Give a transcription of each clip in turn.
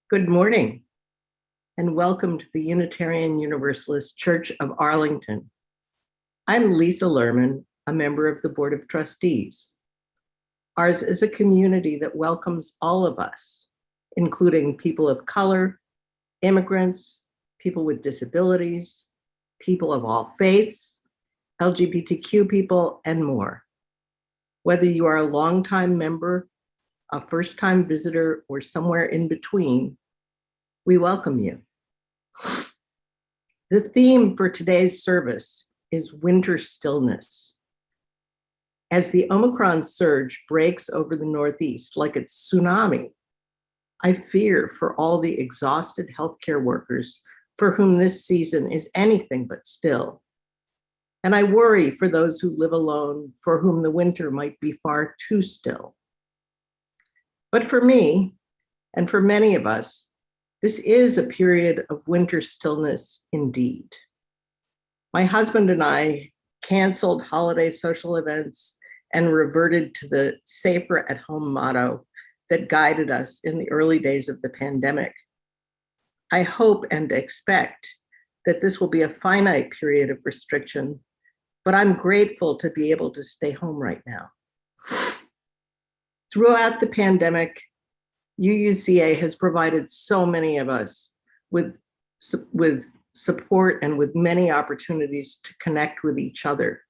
Good morning, and welcome to the Unitarian Universalist Church of Arlington. I'm Lisa Lerman, a member of the Board of Trustees. Ours is a community that welcomes all of us, including people of color, immigrants, people with disabilities, people of all faiths, LGBTQ people, and more. Whether you are a longtime member, a first-time visitor, or somewhere in between, we welcome you. The theme for today's service is winter stillness. As the Omicron surge breaks over the Northeast like a tsunami, I fear for all the exhausted healthcare workers for whom this season is anything but still. And I worry for those who live alone, for whom the winter might be far too still. But for me, and for many of us, this is a period of winter stillness indeed. My husband and I canceled holiday social events and reverted to the safer at home motto that guided us in the early days of the pandemic. I hope and expect that this will be a finite period of restriction, but I'm grateful to be able to stay home right now. Throughout the pandemic, UUCA has provided so many of us with support and with many opportunities to connect with each other.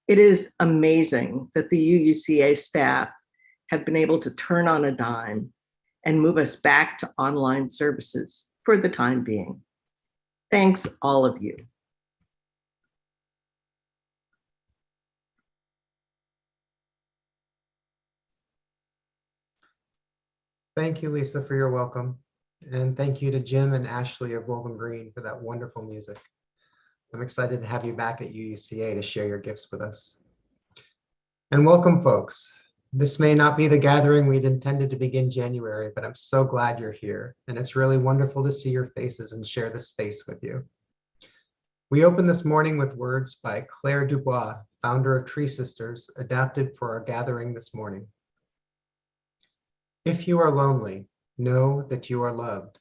It is amazing that the UUCA staff have been able to turn on a dime and move us back to online services for the time being. Thanks, all of you. Thank you, Lisa, for your welcome. And thank you to Jim and Ashley of Woven Green for that wonderful music. I'm excited to have you back at UUCA to share your gifts with us. And welcome, folks. This may not be the gathering we'd intended to begin January, but I'm so glad you're here. And it's really wonderful to see your faces and share this space with you. We open this morning with words by Claire Dubois, founder of Tree Sisters, adapted for our gathering this morning. If you are lonely, know that you are loved.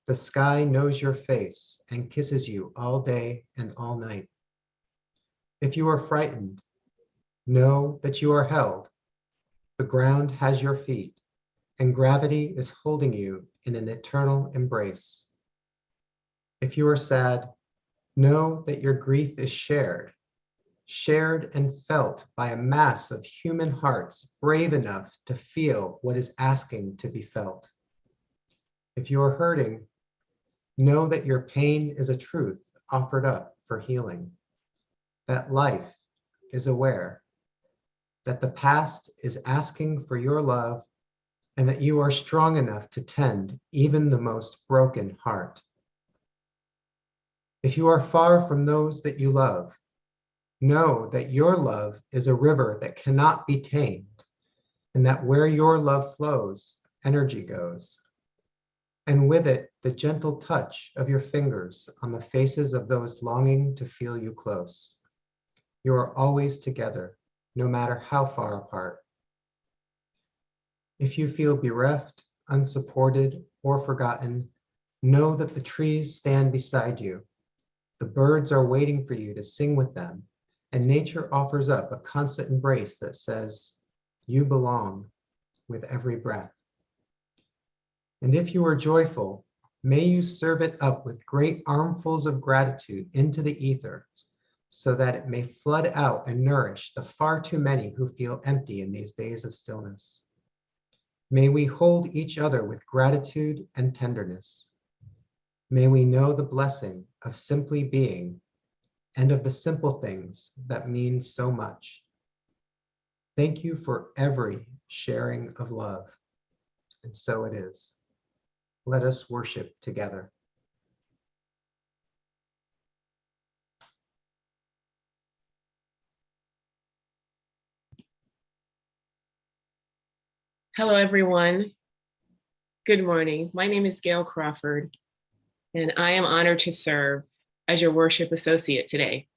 The sky knows your face and kisses you all day and all night. If you are frightened, know that you are held. The ground has your feet, and gravity is holding you in an eternal embrace. If you are sad, know that your grief is shared and felt by a mass of human hearts brave enough to feel what is asking to be felt. If you are hurting, know that your pain is a truth offered up for healing, that life is aware, that the past is asking for your love, and that you are strong enough to tend even the most broken heart. If you are far from those that you love, know that your love is a river that cannot be tamed, and that where your love flows, energy goes. And with it, the gentle touch of your fingers on the faces of those longing to feel you close. You are always together, no matter how far apart. If you feel bereft, unsupported, or forgotten, know that the trees stand beside you. The birds are waiting for you to sing with them, and nature offers up a constant embrace that says, you belong with every breath. And if you are joyful, may you serve it up with great armfuls of gratitude into the ethers, so that it may flood out and nourish the far too many who feel empty in these days of stillness. May we hold each other with gratitude and tenderness. May we know the blessing of simply being and of the simple things that mean so much. Thank you for every sharing of love. And so it is. Let us worship together. Hello, everyone. Good morning. My name is Gail Crawford, and I am honored to serve as your worship associate today.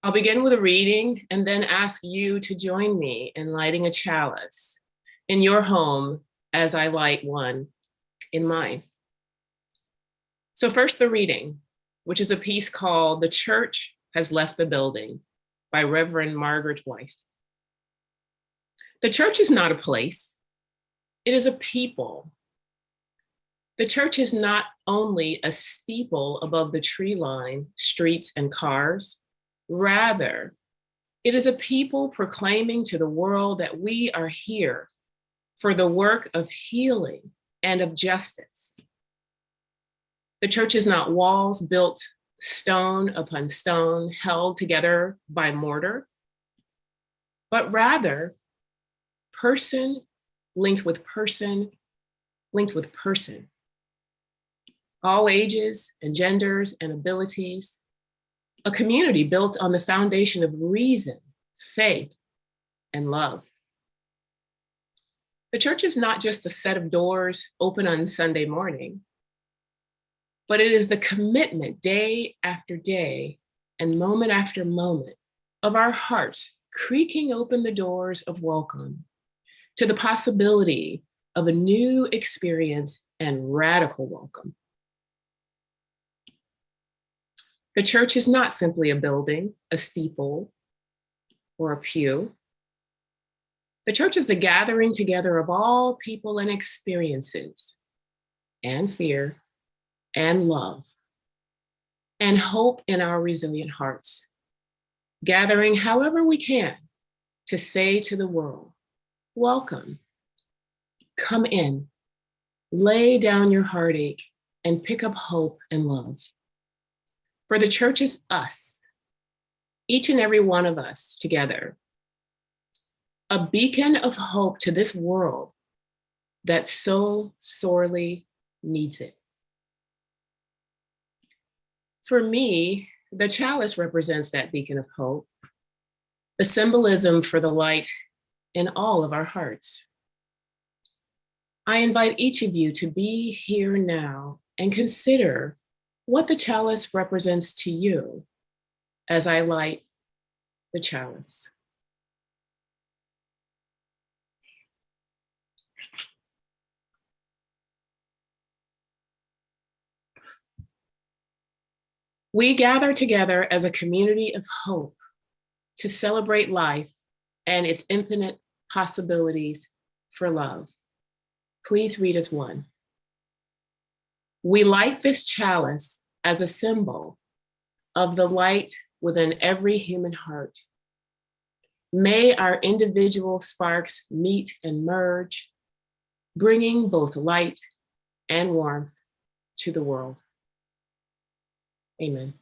I'll begin with a reading and then ask you to join me in lighting a chalice in your home as I light one in mind. So first, the reading, which is a piece called "The Church Has Left the Building" by Reverend Margaret Weiss. The church is not a place, it is a people. The church is not only a steeple above the tree line, streets, and cars. Rather, it is a people proclaiming to the world that we are here for the work of healing and of justice. The church is not walls built stone upon stone, held together by mortar, but rather person linked with person, linked with person. All ages and genders and abilities, a community built on the foundation of reason, faith, and love. The church is not just a set of doors open on Sunday morning, but it is the commitment day after day and moment after moment of our hearts creaking open the doors of welcome to the possibility of a new experience and radical welcome. The church is not simply a building, a steeple, or a pew. The church is the gathering together of all people and experiences, and fear, and love, and hope in our resilient hearts, gathering however we can to say to the world, welcome, come in, lay down your heartache, and pick up hope and love. For the church is us, each and every one of us together, a beacon of hope to this world that so sorely needs it. For me, the chalice represents that beacon of hope, the symbolism for the light in all of our hearts. I invite each of you to be here now and consider what the chalice represents to you as I light the chalice. We gather together as a community of hope to celebrate life and its infinite possibilities for love. Please read as one. We light this chalice as a symbol of the light within every human heart. May our individual sparks meet and merge, bringing both light and warmth to the world. Amen.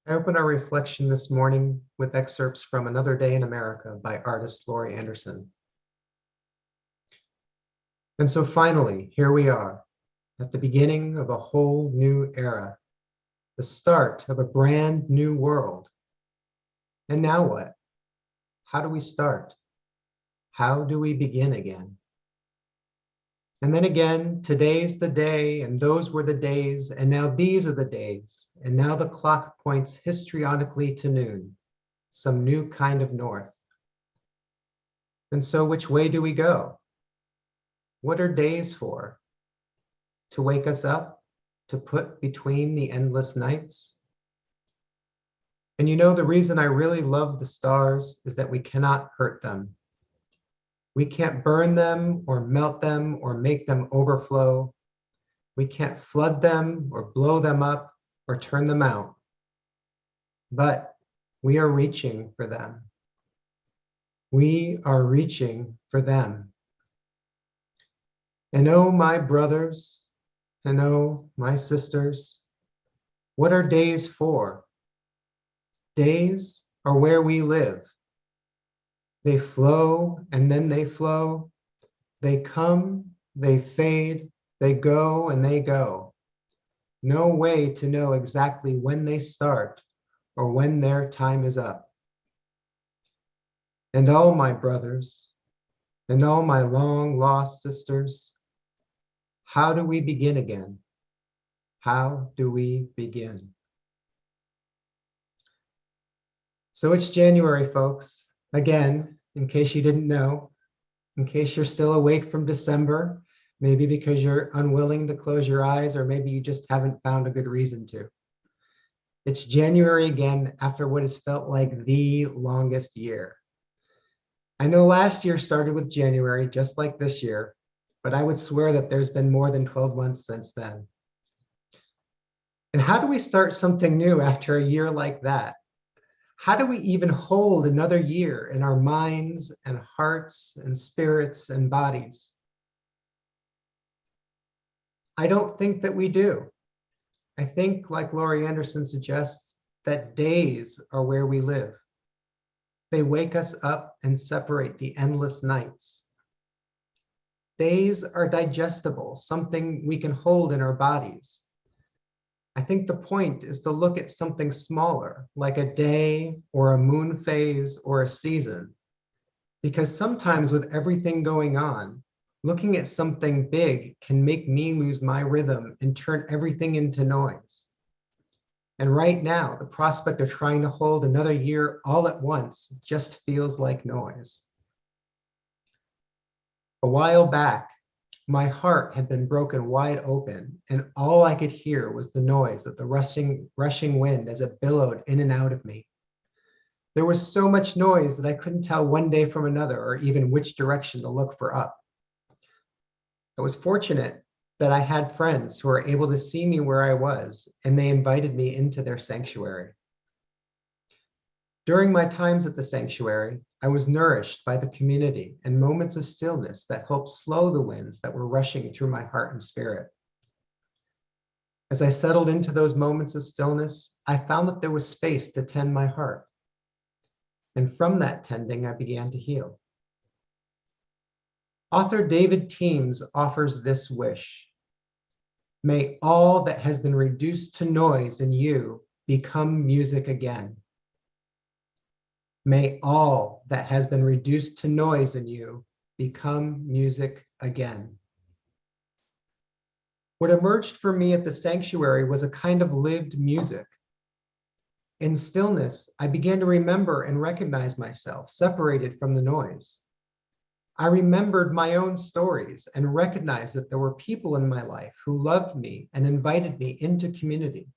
I open our reflection this morning with excerpts from Another Day in America by artist Laurie Anderson. And so finally, here we are at the beginning of a whole new era, the start of a brand new world. And now what? How do we start? How do we begin again? And then again, today's the day, and those were the days, and now these are the days, and now the clock points histrionically to noon, some new kind of north. And so which way do we go? What are days for? To wake us up, to put between the endless nights? And you know, the reason I really love the stars is that we cannot hurt them. We can't burn them or melt them or make them overflow. We can't flood them or blow them up or turn them out. But we are reaching for them. We are reaching for them. And oh, my brothers, and oh, my sisters, what are days for? Days are where we live. They flow and then they flow. They come, they fade, they go and they go. No way to know exactly when they start or when their time is up. And all my brothers and all my long lost sisters, how do we begin again? How do we begin? So it's January, folks. Again, in case you didn't know, in case you're still awake from December, maybe because you're unwilling to close your eyes, or maybe you just haven't found a good reason to. It's January again after what has felt like the longest year. I know last year started with January, just like this year, but I would swear that there's been more than 12 months since then. And how do we start something new after a year like that? How do we even hold another year in our minds and hearts and spirits and bodies? I don't think that we do. I think, like Laurie Anderson suggests, that days are where we live. They wake us up and separate the endless nights. Days are digestible, something we can hold in our bodies. I think the point is to look at something smaller, like a day or a moon phase or a season. Because sometimes with everything going on, looking at something big can make me lose my rhythm and turn everything into noise. And right now, the prospect of trying to hold another year all at once just feels like noise. A while back, my heart had been broken wide open, and all I could hear was the noise of the rushing wind as it billowed in and out of me. There was so much noise that I couldn't tell one day from another, or even which direction to look for up. I was fortunate that I had friends who were able to see me where I was, and they invited me into their sanctuary. During my times at the sanctuary, I was nourished by the community and moments of stillness that helped slow the winds that were rushing through my heart and spirit. As I settled into those moments of stillness, I found that there was space to tend my heart. And from that tending, I began to heal. Author David Teems offers this wish. May all that has been reduced to noise in you become music again. May all that has been reduced to noise in you become music again. What emerged for me at the sanctuary was a kind of lived music. In stillness, I began to remember and recognize myself separated from the noise. I remembered my own stories and recognized that there were people in my life who loved me and invited me into community.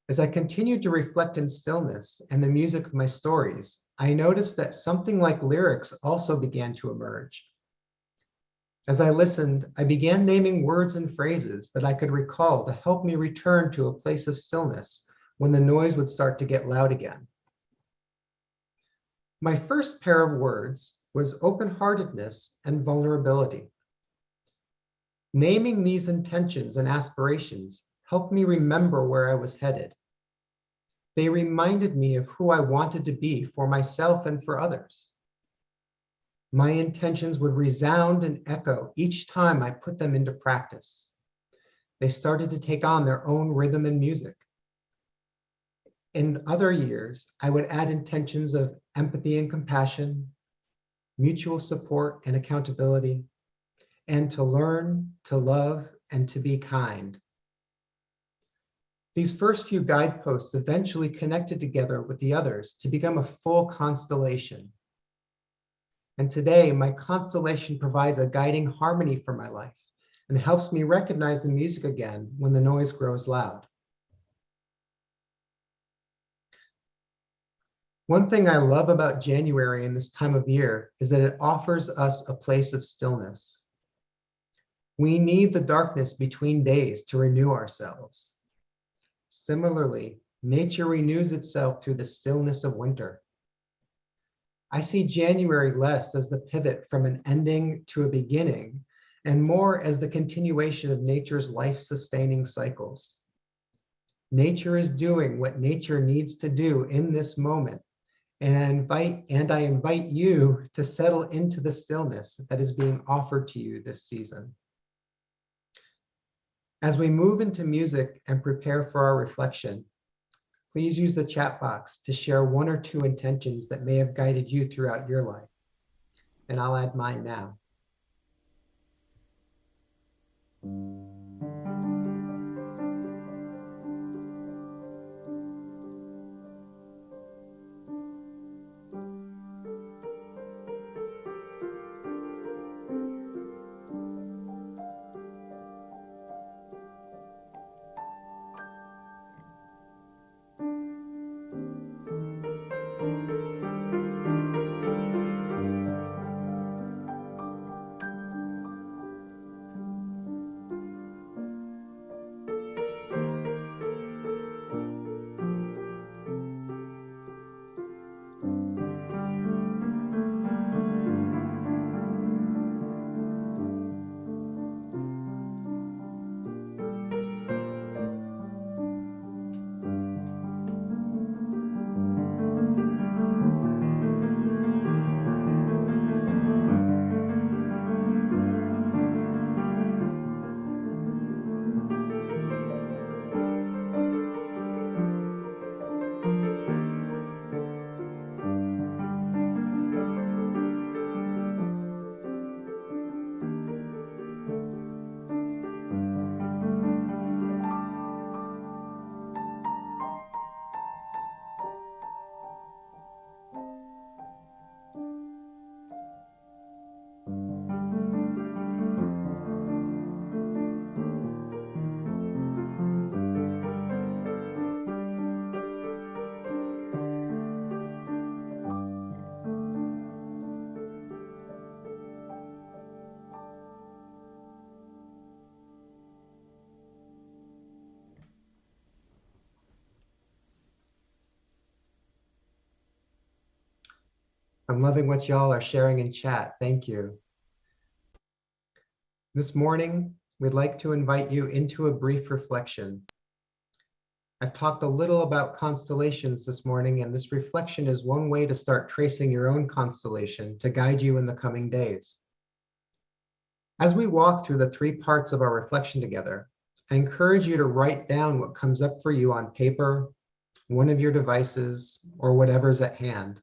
As I continued to reflect in stillness and the music of my stories, I noticed that something like lyrics also began to emerge. As I listened, I began naming words and phrases that I could recall to help me return to a place of stillness when the noise would start to get loud again. My first pair of words was open-heartedness and vulnerability. Naming these intentions and aspirations helped me remember where I was headed. They reminded me of who I wanted to be for myself and for others. My intentions would resound and echo each time I put them into practice. They started to take on their own rhythm and music. In other years, I would add intentions of empathy and compassion, mutual support and accountability, and to learn, to love, and to be kind. These first few guideposts eventually connected together with the others to become a full constellation. And today, my constellation provides a guiding harmony for my life and helps me recognize the music again when the noise grows loud. One thing I love about January and this time of year is that it offers us a place of stillness. We need the darkness between days to renew ourselves. Similarly, nature renews itself through the stillness of winter. I see January less as the pivot from an ending to a beginning, and more as the continuation of nature's life-sustaining cycles. Nature is doing what nature needs to do in this moment, and I invite you to settle into the stillness that is being offered to you this season. As we move into music and prepare for our reflection, please use the chat box to share one or two intentions that may have guided you throughout your life. And I'll add mine now. I'm loving what y'all are sharing in chat. Thank you. This morning, we'd like to invite you into a brief reflection. I've talked a little about constellations this morning, and this reflection is one way to start tracing your own constellation to guide you in the coming days. As we walk through the three parts of our reflection together, I encourage you to write down what comes up for you on paper, one of your devices, or whatever's at hand.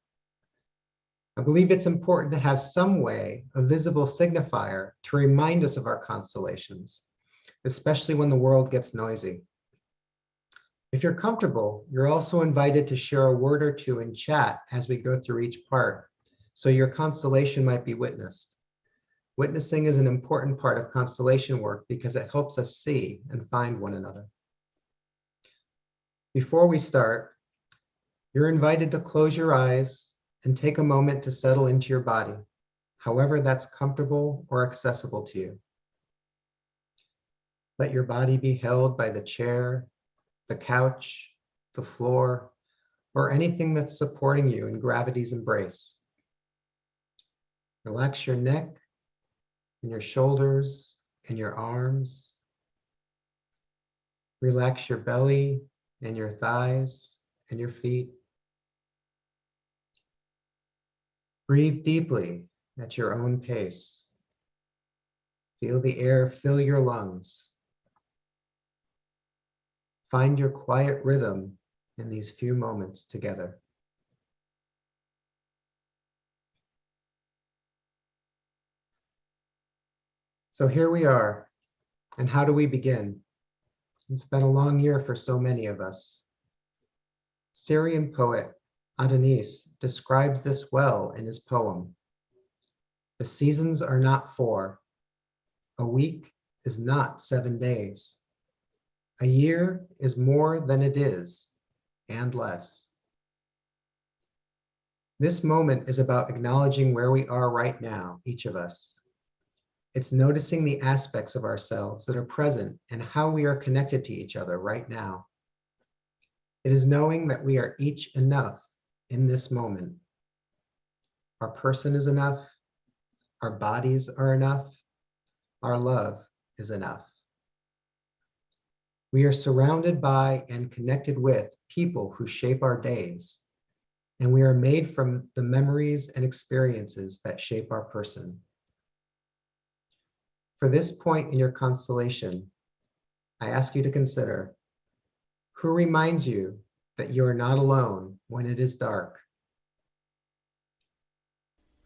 I believe it's important to have some way, a visible signifier, to remind us of our constellations, especially when the world gets noisy. If you're comfortable, you're also invited to share a word or two in chat as we go through each part, so your constellation might be witnessed. Witnessing is an important part of constellation work because it helps us see and find one another. Before we start, you're invited to close your eyes and take a moment to settle into your body, however that's comfortable or accessible to you. Let your body be held by the chair, the couch, the floor, or anything that's supporting you in gravity's embrace. Relax your neck and your shoulders and your arms. Relax your belly and your thighs and your feet. Breathe deeply at your own pace. Feel the air fill your lungs. Find your quiet rhythm in these few moments together. So here we are, and how do we begin? It's been a long year for so many of us. Syrian poet Adonis describes this well in his poem. The seasons are not 4. A week is not 7 days. A year is more than it is, and less. This moment is about acknowledging where we are right now, each of us. It's noticing the aspects of ourselves that are present and how we are connected to each other right now. It is knowing that we are each enough in this moment. Our person is enough. Our bodies are enough. Our love is enough. We are surrounded by and connected with people who shape our days, and we are made from the memories and experiences that shape our person. For this point in your constellation, I ask you to consider who reminds you that you are not alone when it is dark.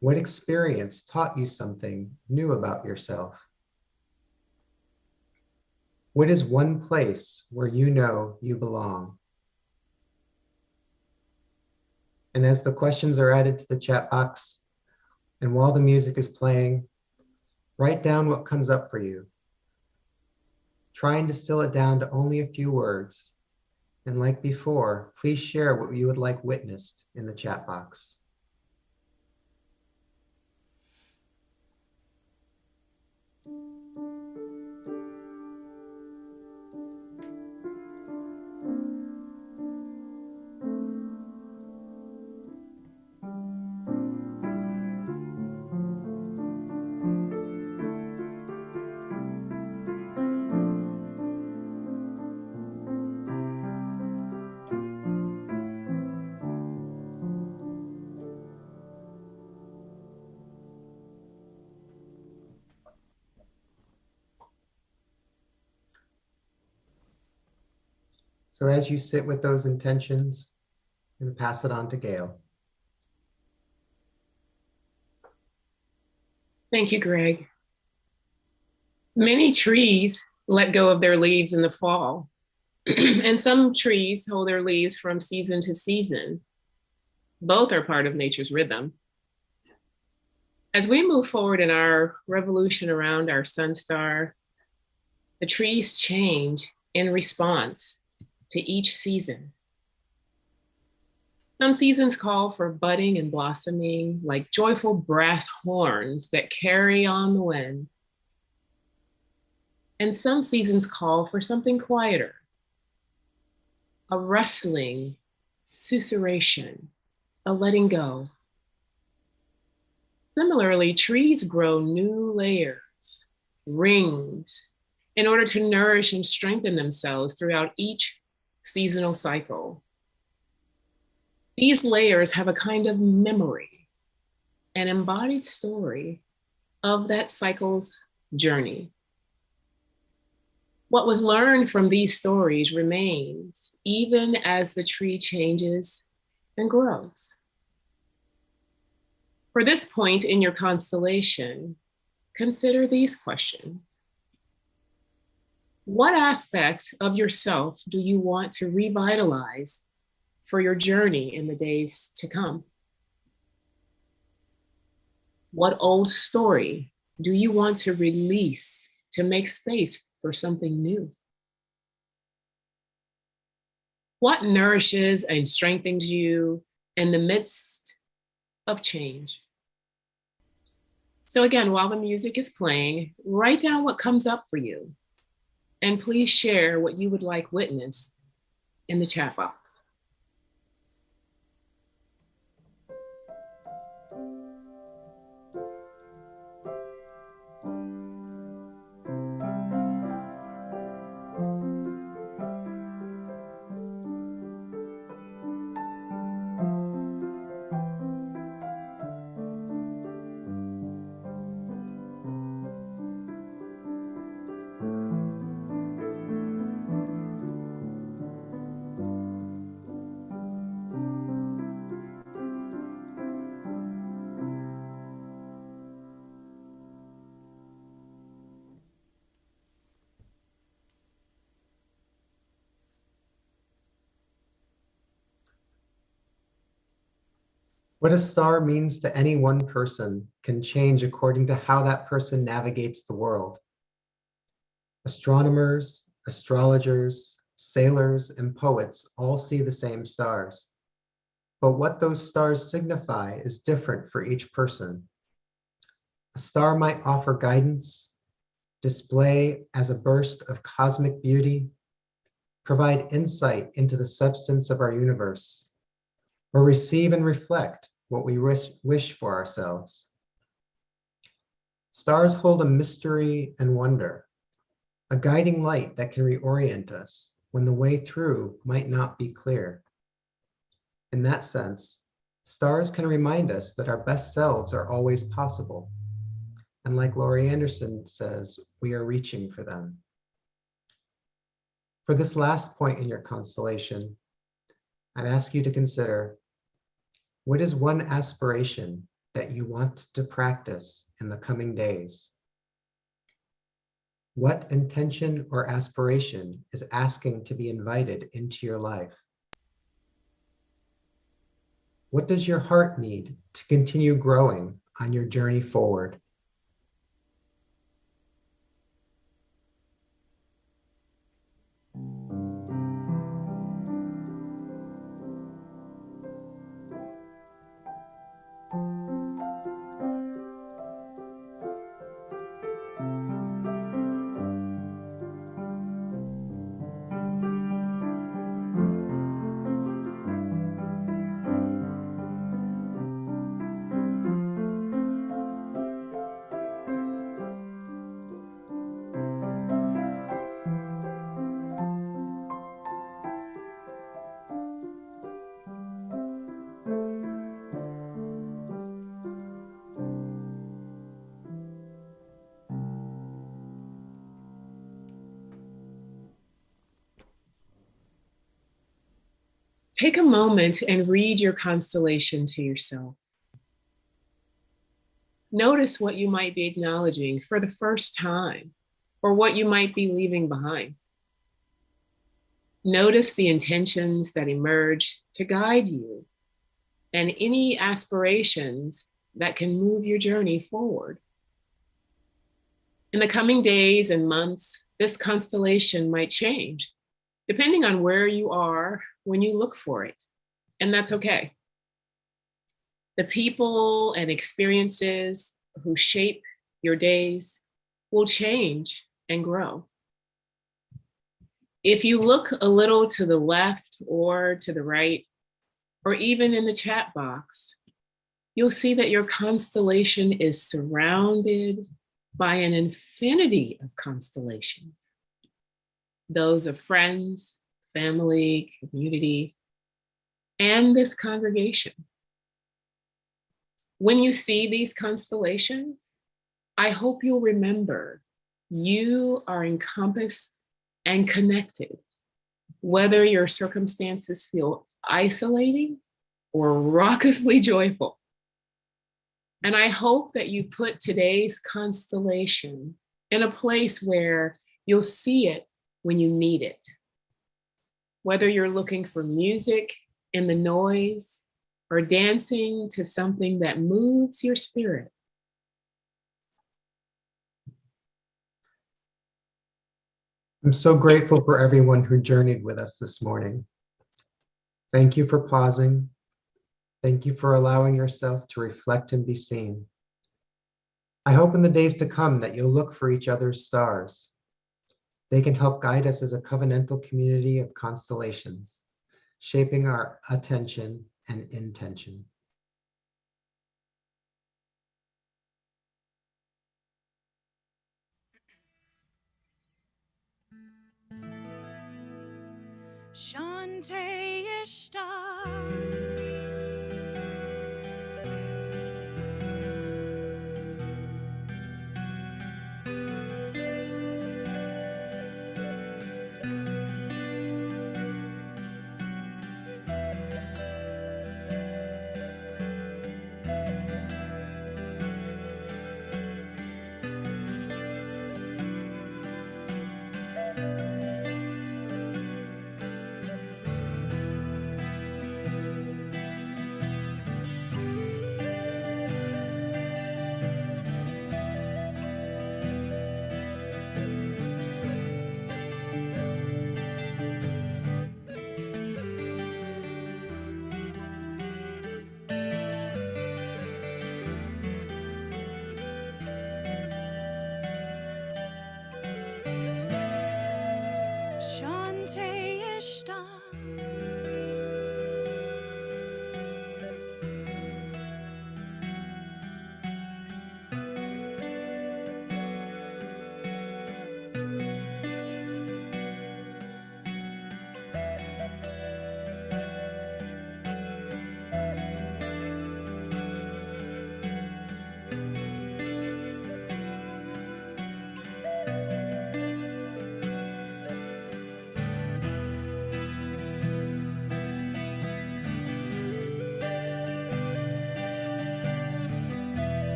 What experience taught you something new about yourself? What is one place where you know you belong? And as the questions are added to the chat box, and while the music is playing, write down what comes up for you. Try and distill it down to only a few words. And like before, please share what you would like witnessed in the chat box. So as you sit with those intentions, I'm going to pass it on to Gail. Thank you, Greg. Many trees let go of their leaves in the fall, and some trees hold their leaves from season to season. Both are part of nature's rhythm. As we move forward in our revolution around our sun star, the trees change in response to each season. Some seasons call for budding and blossoming, like joyful brass horns that carry on the wind. And some seasons call for something quieter, a rustling, susurration, a letting go. Similarly, trees grow new layers, rings, in order to nourish and strengthen themselves throughout each seasonal cycle. These layers have a kind of memory, an embodied story of that cycle's journey. What was learned from these stories remains even as the tree changes and grows. For this point in your constellation, consider these questions. What aspect of yourself do you want to revitalize for your journey in the days to come? What old story do you want to release to make space for something new? What nourishes and strengthens you in the midst of change? So again, while the music is playing, write down what comes up for you, and please share what you would like witnessed in the chat box. What a star means to any one person can change according to how that person navigates the world. Astronomers, astrologers, sailors, and poets all see the same stars. But what those stars signify is different for each person. A star might offer guidance, display as a burst of cosmic beauty, provide insight into the substance of our universe, or receive and reflect what we wish for ourselves. Stars hold a mystery and wonder, a guiding light that can reorient us when the way through might not be clear. In that sense, stars can remind us that our best selves are always possible. And like Laurie Anderson says, we are reaching for them. For this last point in your constellation, I'd ask you to consider, what is one aspiration that you want to practice in the coming days? What intention or aspiration is asking to be invited into your life? What does your heart need to continue growing on your journey forward? Take a moment and read your constellation to yourself. Notice what you might be acknowledging for the first time, or what you might be leaving behind. Notice the intentions that emerge to guide you and any aspirations that can move your journey forward. In the coming days and months, this constellation might change, depending on where you are when you look for it, and that's okay. The people and experiences who shape your days will change and grow. If you look a little to the left or to the right, or even in the chat box, you'll see that your constellation is surrounded by an infinity of constellations. Those of friends, family, community, and this congregation. When you see these constellations, I hope you'll remember you are encompassed and connected, whether your circumstances feel isolating or raucously joyful. And I hope that you put today's constellation in a place where you'll see it when you need it. Whether you're looking for music in the noise or dancing to something that moves your spirit. I'm so grateful for everyone who journeyed with us this morning. Thank you for pausing. Thank you for allowing yourself to reflect and be seen. I hope in the days to come that you'll look for each other's stars. They can help guide us as a covenantal community of constellations, shaping our attention and intention. Shante Ishtar.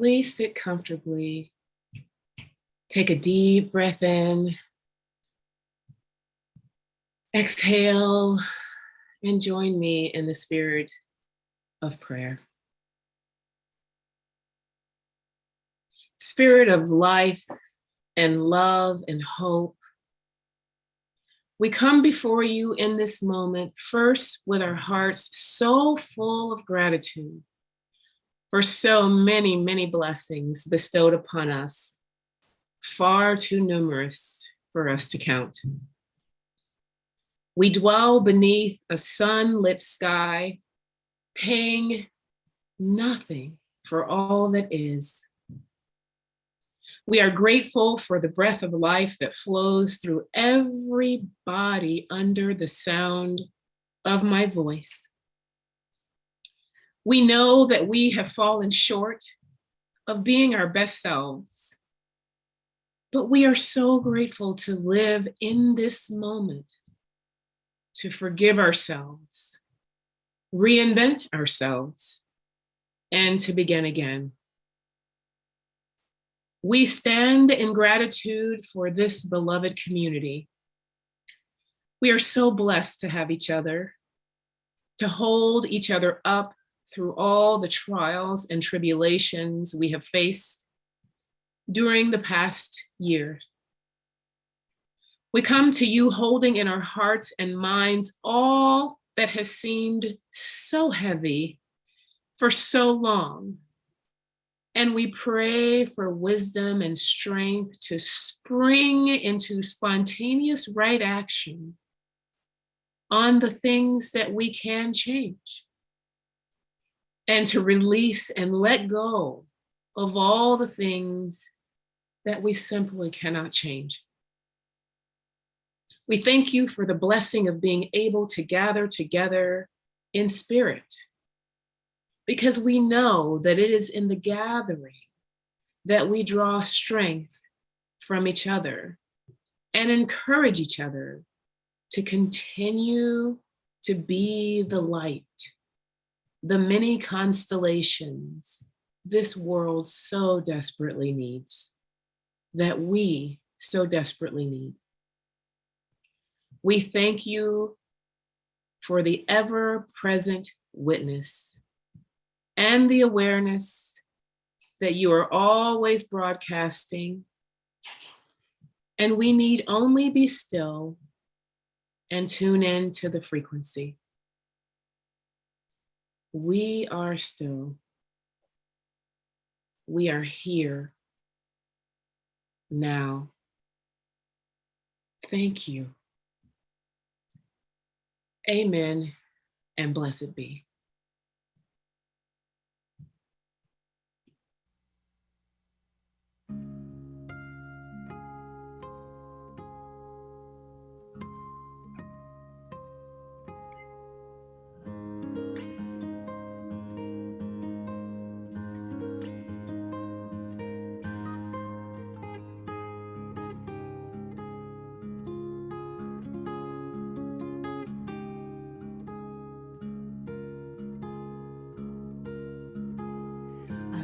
Please sit comfortably. Take a deep breath in. Exhale and join me in the spirit of prayer. Spirit of life and love and hope, we come before you in this moment, first with our hearts so full of gratitude for so many, many blessings bestowed upon us, far too numerous for us to count. We dwell beneath a sunlit sky, paying nothing for all that is. We are grateful for the breath of life that flows through every body under the sound of my voice. We know that we have fallen short of being our best selves, but we are so grateful to live in this moment, to forgive ourselves, reinvent ourselves, and to begin again. We stand in gratitude for this beloved community. We are so blessed to have each other, to hold each other up through all the trials and tribulations we have faced during the past year. We come to you holding in our hearts and minds all that has seemed so heavy for so long. And we pray for wisdom and strength to spring into spontaneous right action on the things that we can change, and to release and let go of all the things that we simply cannot change. We thank you for the blessing of being able to gather together in spirit, because we know that it is in the gathering that we draw strength from each other and encourage each other to continue to be the light, the many constellations this world so desperately needs, that we so desperately need. We thank you for the ever-present witness and the awareness that you are always broadcasting, and we need only be still and tune in to the frequency. We are still. We are here now. Thank you. Amen, and blessed be.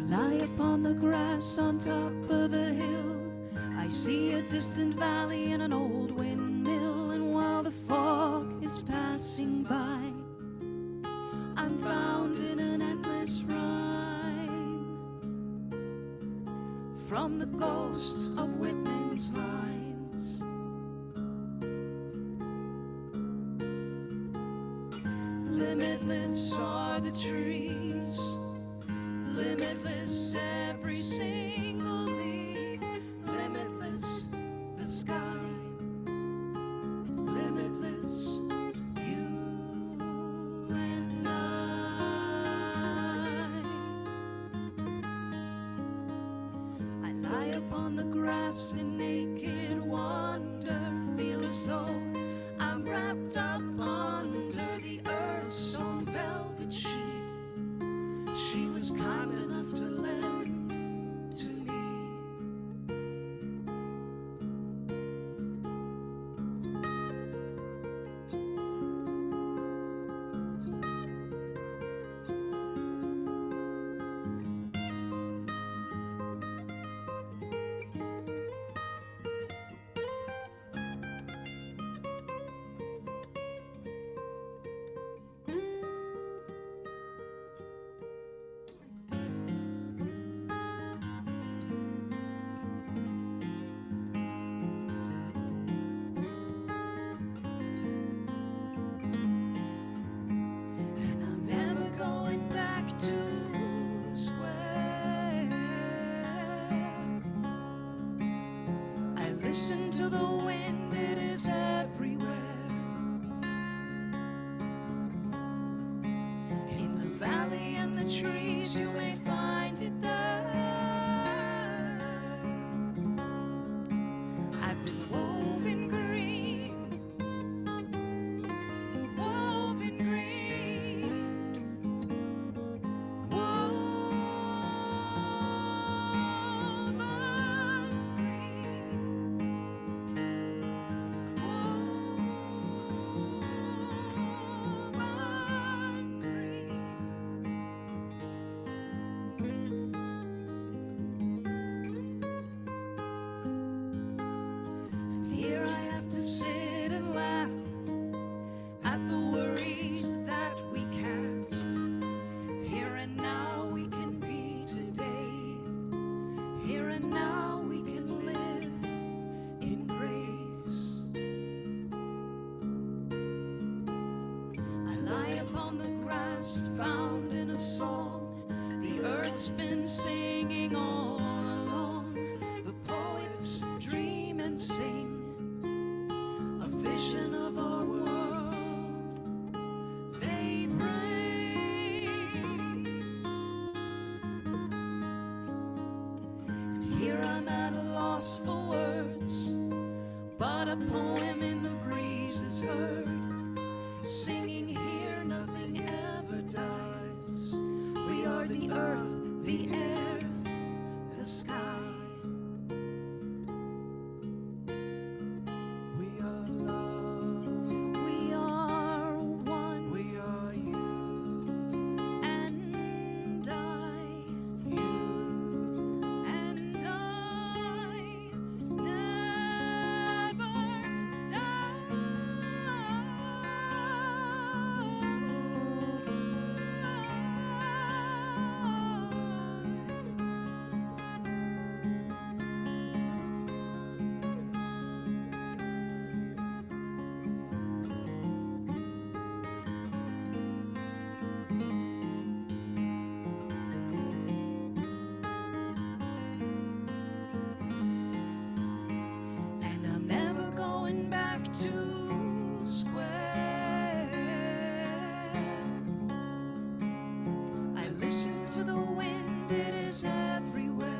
Lie upon the grass on top of a hill. I see a distant valley and an old windmill, and while the fog is passing by, I'm found in an endless rhyme from the ghost of Whitman's lines. Limitless are the trees, limitless every single leaf, limitless the sky, limitless you and I lie upon the grass in naked wonder, feel as though I'm wrapped up under the earth's own velvet sheet. She was kind enough to lend to me. listen to the wind, it is everywhere. In the valley and the trees, you may find it there. I've been woven green, woven green, woven green. Here I have to sit and laugh at the worries that we cast. Here and now we can be today. Here and now we can live in grace. I lie upon the grass found in a song. The earth's been singing all along. The poets dream and sing a vision of our world they bring. And here I'm at a loss for words, but a poem in the breeze is heard. Singing here, nothing ever dies. We are the earth, the air, the sky. We are love. We are one. We are you and I. You and I never and I'm never going back to square. I listen to the wind, it is everywhere.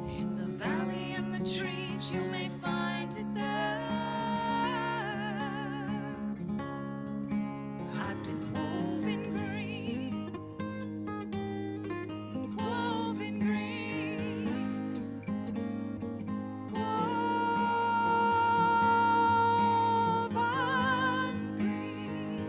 In the valley and the trees, you may find it there. I've been woven green, woven green, woven green,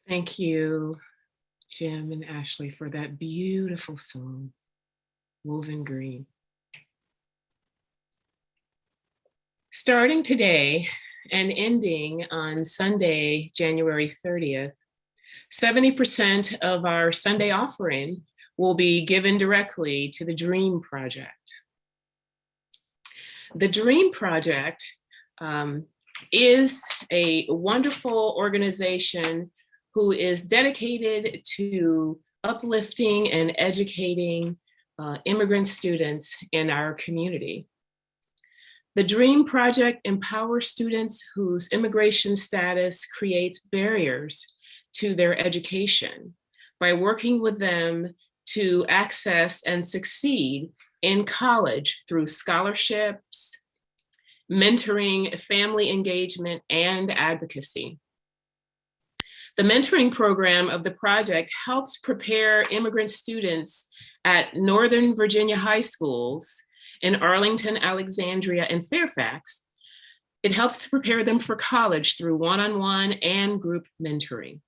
Thank you, Jim and Ashley, for that beautiful song, Woven Green. Starting today and ending on Sunday, January 30th, 70% of our Sunday offering will be given directly to the Dream Project. The Dream Project is a wonderful organization who is dedicated to uplifting and educating immigrant students in our community. The Dream Project empowers students whose immigration status creates barriers to their education by working with them to access and succeed in college through scholarships, mentoring, family engagement, and advocacy. The mentoring program of the project helps prepare immigrant students at Northern Virginia high schools in Arlington, Alexandria, and Fairfax. It helps prepare them for college through one-on-one and group mentoring.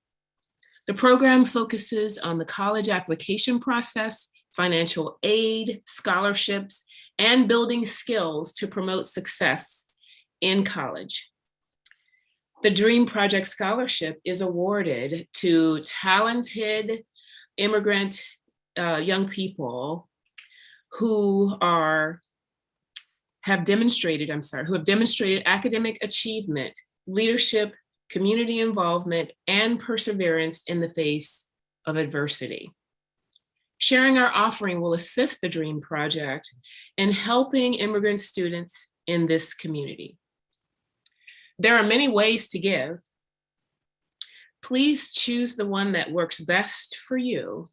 The program focuses on the college application process, financial aid, scholarships, and building skills to promote success in college. The Dream Project Scholarship is awarded to talented immigrant young people who have demonstrated academic achievement, leadership, community involvement, and perseverance in the face of adversity. Sharing our offering will assist the Dream Project in helping immigrant students in this community. There are many ways to give. Please choose the one that works best for you,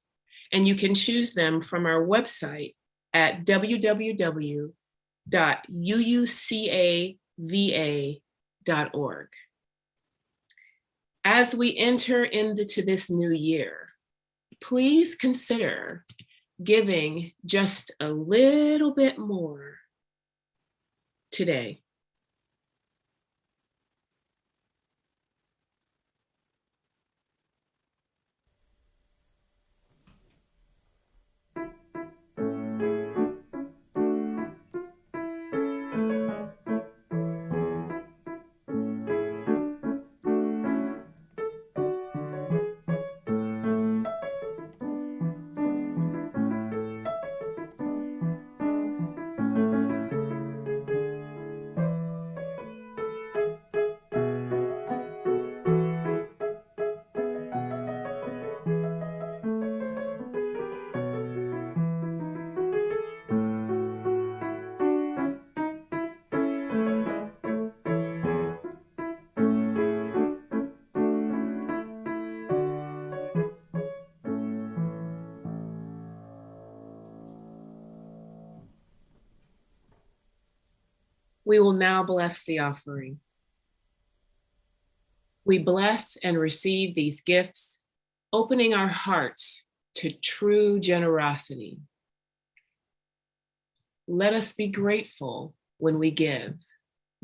and you can choose them from our website at www.uucava.org. As we enter into this new year, please consider giving just a little bit more today. We will now bless the offering. We bless and receive these gifts, opening our hearts to true generosity. Let us be grateful when we give,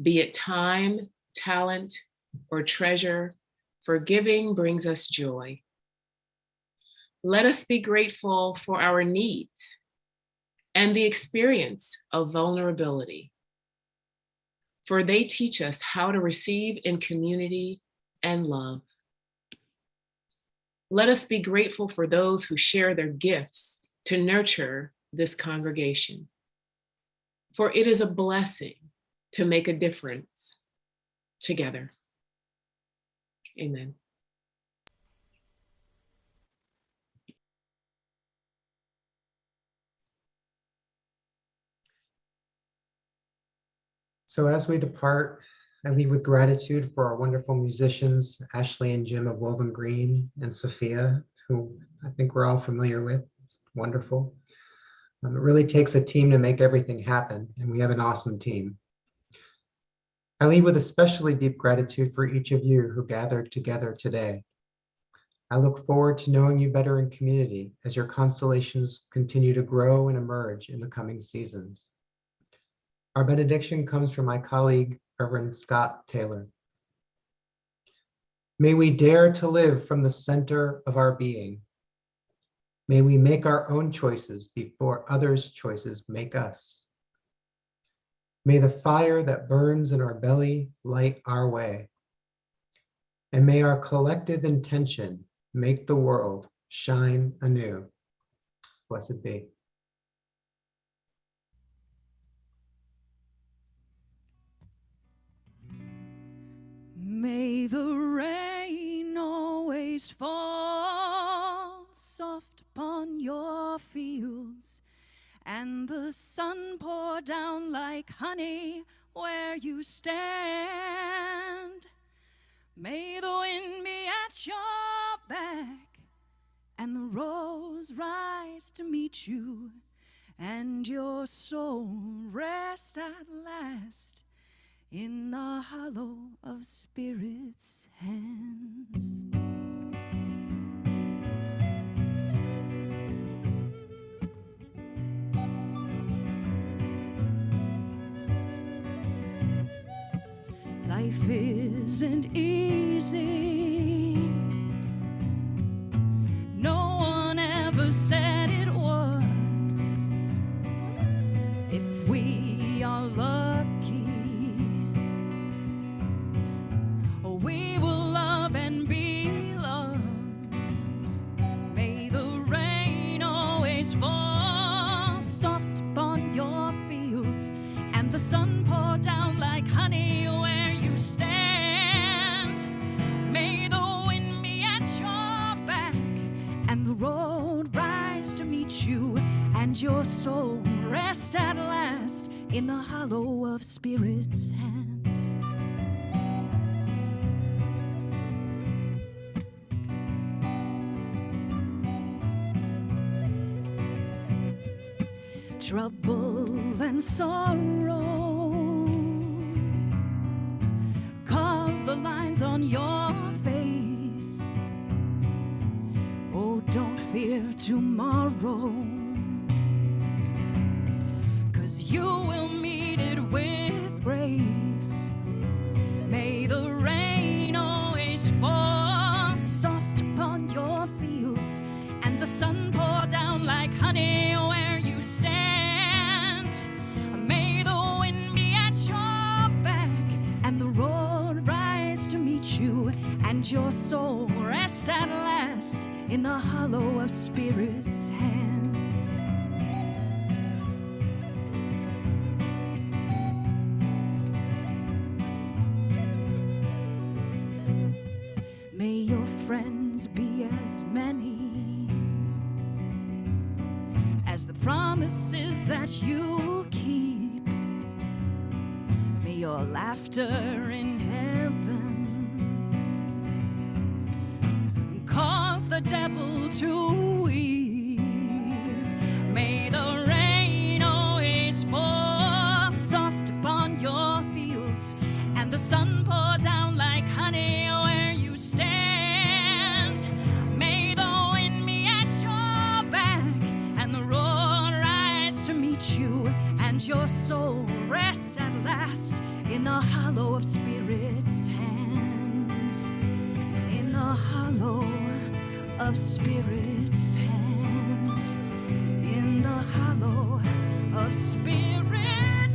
be it time, talent, or treasure, for giving brings us joy. Let us be grateful for our needs and the experience of vulnerability, for they teach us how to receive in community and love. Let us be grateful for those who share their gifts to nurture this congregation, for it is a blessing to make a difference together. Amen. So as we depart, I leave with gratitude for our wonderful musicians, Ashley and Jim of Woven Green, and Sophia, who I think we're all familiar with. It's wonderful. It really takes a team to make everything happen, and we have an awesome team. I leave with especially deep gratitude for each of you who gathered together today. I look forward to knowing you better in community as your constellations continue to grow and emerge in the coming seasons. Our benediction comes from my colleague, Reverend Scott Taylor. May we dare to live from the center of our being. May we make our own choices before others' choices make us. May the fire that burns in our belly light our way. And may our collective intention make the world shine anew. Blessed be. May the rain always fall soft upon your fields, and the sun pour down like honey where you stand. May the wind be at your back, and the rose rise to meet you, and your soul rest at last in the hollow of Spirit's hands. Life isn't easy. No one ever said it was. If we are lucky, we will love and be loved. May the rain always fall soft upon your fields, and the sun pour down like honey where you stand. May the wind be at your back, and the road rise to meet you, and your soul rest at last in the hollow of Spirit's hands. Trouble and sorrow carve the lines on your face. Oh, don't fear tomorrow, 'cause you will meet it with grace. May the rain always fall soft upon your fields, and the sun pour down like honey where you stand. May the wind be at your back, and the road rise to meet you, and your soul rest at last in the hollow of Spirit's hands. May your friends be as many as the promises that you keep. May your laughter in heaven cause the devil to weep. May the rain always fall soft upon your fields, and the sun pour down like honey where you stand. May the wind be at your back, and the road rise to meet you, and your soul rest at last in the hollow of Spirit's hands. In the hollow of Spirit's hands. In the hollow of Spirit's